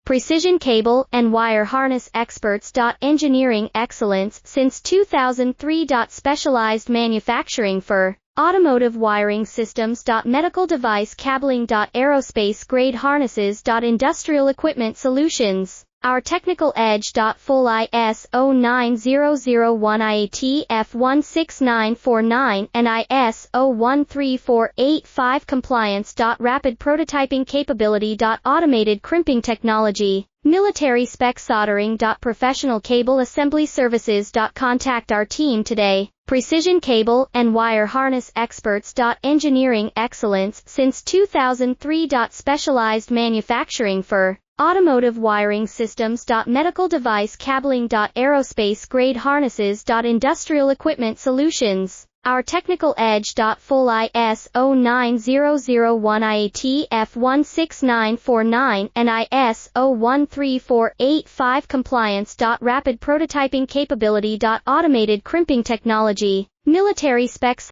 precision cable and wire harness experts. Engineering excellence since 2003. Specialized manufacturing for automotive wiring systems. Medical device cabling. Aerospace grade harnesses. Industrial equipment solutions. Our technical edge. Full ISO 9001 IATF 16949 and ISO 13485 compliance. Rapid prototyping capability. Automated crimping technology. Military spec soldering. Professional cable assembly services. Contact our team today. Precision cable and wire harness experts. Engineering excellence since 2003. Specialized manufacturing for automotive wiring systems. Medical device cabling. Aerospace grade harnesses. Industrial equipment solutions. Our technical edge. Full ISO 9001 IATF 16949 and ISO 13485 compliance. Rapid prototyping capability. Automated crimping technology. Military specs.